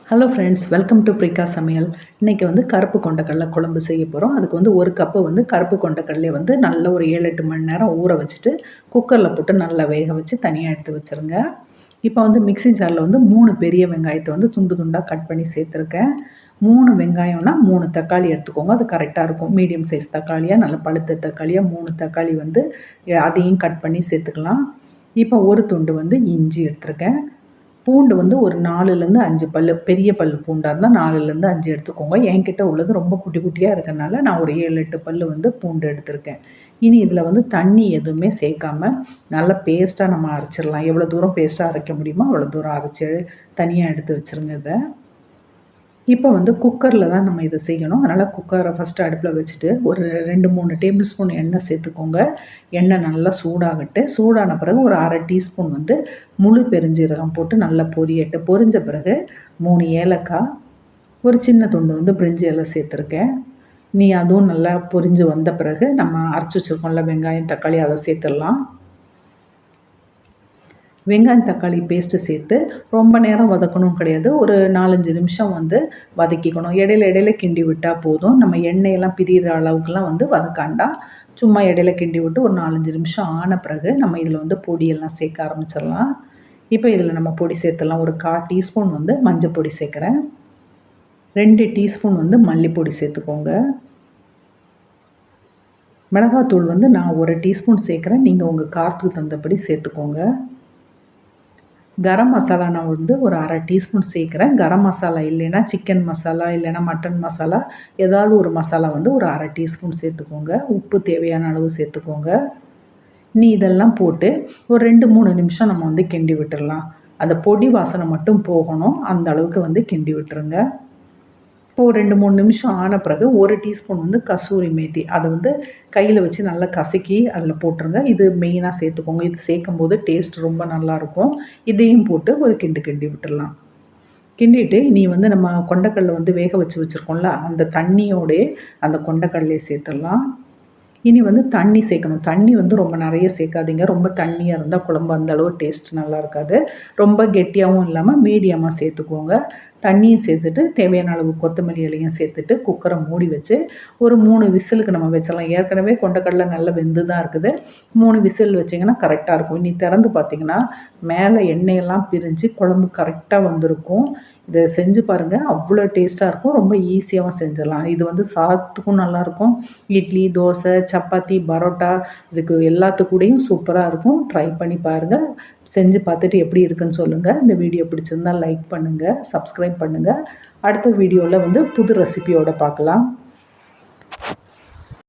Hello friends, welcome to ப்ரிகா சமையல். இன்றைக்கி கருப்பு கொண்டக்கடலை குழம்பு செய்ய போகிறோம். அதுக்கு ஒரு கப்பு கருப்பு கொண்டக்கடலையை நல்ல ஒரு 7-8 மணி நேரம் ஊற வச்சுட்டு குக்கரில் போட்டு நல்லா வேக வச்சு தனியாக எடுத்து வச்சுருங்க. இப்போ மிக்ஸி ஜாரில் 3 பெரிய வெங்காயத்தை துண்டு துண்டாக கட் பண்ணி சேர்த்துருக்கேன். 3 வெங்காயம்னா 3 தக்காளி எடுத்துக்கோங்க. அது கரெக்டாக இருக்கும். மீடியம் சைஸ் தக்காளியாக, நல்ல பழுத்த தக்காளியாக 3 தக்காளி அதையும் கட் பண்ணி சேர்த்துக்கலாம். இப்போ ஒரு துண்டு இஞ்சி எடுத்துருக்கேன். பூண்டு ஒரு 4லேருந்து 5 பல்லு, பெரிய பல்லு பூண்டாக இருந்தால் 4லேருந்து 5 எடுத்துக்கோங்க. என்கிட்ட உள்ளது ரொம்ப குட்டி குட்டியாக இருக்கனால நான் ஒரு 7-8 பல்லு பூண்டு எடுத்திருக்கேன். இனி இதில் தண்ணி எதுவுமே சேர்க்காம நல்லா பேஸ்ட்டாக நம்ம அரைச்சிடலாம். எவ்வளோ தூரம் பேஸ்ட்டாக அரைக்க முடியுமோ அவ்வளோ தூரம் அரைச்சி தனியாக எடுத்து வச்சுருங்க. இதை இப்போ குக்கரில் தான் நம்ம இதை செய்யணும். அதனால் குக்கரை ஃபஸ்ட்டு அடுப்பில் வச்சுட்டு ஒரு 2-3 டேபிள் ஸ்பூன் எண்ணெய் சேர்த்துக்கோங்க. எண்ணெய் நல்லா சூடான பிறகு ஒரு 1/2 டீஸ்பூன் முழு பெருஞ்சீரகம் போட்டு நல்லா பொரிஞ்ச பிறகு 3 ஏலக்காய், ஒரு சின்ன துண்டு பிரிஞ்சி இலை சேர்த்துருக்கேன். அதுவும் நல்லா பொரிஞ்சு வந்த பிறகு நம்ம அரைச்சி வச்சுருக்கோம்ல வெங்காயம், தக்காளி, அதை சேர்த்துடலாம். வெங்காயம் தக்காளி பேஸ்ட்டு சேர்த்து ரொம்ப நேரம் வதக்கணும் கிடையாது. ஒரு 4-5 நிமிஷம் வதக்கிக்கணும். இடையில கிண்டி விட்டால் போதும். நம்ம எண்ணெயெல்லாம் பிரிகிற அளவுக்குலாம் வதக்காண்டா. சும்மா இடையில கிண்டி விட்டு ஒரு 4-5 நிமிஷம் ஆன பிறகு நம்ம இதில் பொடியெல்லாம் சேர்க்க ஆரம்பிச்சிடலாம். இப்போ இதில் நம்ம பொடி சேர்த்துடலாம். ஒரு 1/4 டீஸ்பூன் மஞ்சள் பொடி சேர்க்குறேன். 2 டீஸ்பூன் மல்லிப்பொடி சேர்த்துக்கோங்க. மிளகாத்தூள் நான் 1 டீஸ்பூன் சேர்க்குறேன். நீங்கள் உங்கள் காரத்துக்கு தகுந்தபடி சேர்த்துக்கோங்க. கரம் மசாலா நான் ஒரு 1/2 டீஸ்பூன் சேர்க்குறேன். கரம் மசாலா இல்லைன்னா சிக்கன் மசாலா, இல்லைன்னா மட்டன் மசாலா, ஏதாவது ஒரு மசாலா ஒரு 1/2 டீஸ்பூன் சேர்த்துக்கோங்க. உப்பு தேவையான அளவு சேர்த்துக்கோங்க. இதெல்லாம் போட்டு ஒரு 2-3 நிமிஷம் நம்ம கிண்டி விட்டுடலாம். அந்த பொடி வாசனை மட்டும் போகணும். அந்த அளவுக்கு கிண்டி விட்டுருங்க. இப்போது 2-3 நிமிஷம் ஆன பிறகு 1 டீஸ்பூன் கசூரி மேத்தி, அதை கையில் வச்சு நல்லா கசக்கி அதில் போட்டுருங்க. இது மெயினாக சேர்த்துக்கோங்க. இது சேர்க்கும்போது டேஸ்ட் ரொம்ப நல்லாயிருக்கும். இதையும் போட்டு ஒரு கிண்டி விட்டுடலாம். கிண்டிட்டு நீ நம்ம கொண்டக்கடலை வேக வச்சு வச்சுருக்கோம்ல, அந்த தண்ணியோடே அந்த கொண்டக்கடலையை சேர்த்துடலாம். இனி தண்ணி சேர்க்கணும். தண்ணி ரொம்ப நிறைய சேர்க்காதீங்க. ரொம்ப தண்ணியாக இருந்தால் குழம்பு அந்தளவு டேஸ்ட் நல்லா இருக்காது. ரொம்ப கெட்டியாகவும் இல்லாமல் மீடியமாக சேர்த்துக்கோங்க. தண்ணியும் சேர்த்துட்டு தேவையான அளவு கொத்தமல்லி இலையும் சேர்த்துட்டு குக்கரை மூடி வச்சு ஒரு 3 விசிலுக்கு நம்ம வச்சிடலாம். ஏற்கனவே கொண்டக்கடலை நல்லா வெந்து தான் இருக்குது. 3 விசில் வச்சிங்கன்னா கரெக்டாக இருக்கும். இனி திறந்து பார்த்தீங்கன்னா மேலே எண்ணெயெல்லாம் பிரிஞ்சு குழம்பு கரெக்டாக வந்திருக்கும். இதை செஞ்சு பாருங்கள். அவ்வளோ டேஸ்ட்டாக இருக்கும். ரொம்ப ஈஸியாகவும் செஞ்சிடலாம். இது சாதத்துக்கும் நல்லாயிருக்கும். இட்லி, தோசை, சப்பாத்தி, பரோட்டா, இதுக்கு எல்லாத்துக்கூடையும் சூப்பராக இருக்கும். ட்ரை பண்ணி பாருங்கள். செஞ்சு பார்த்துட்டு எப்படி இருக்குன்னு சொல்லுங்கள். இந்த வீடியோ பிடிச்சிருந்தால் லைக் பண்ணுங்கள், சப்ஸ்கிரைப் பண்ணுங்கள். அடுத்த வீடியோவில் புது ரெசிபியோடு பார்க்கலாம்.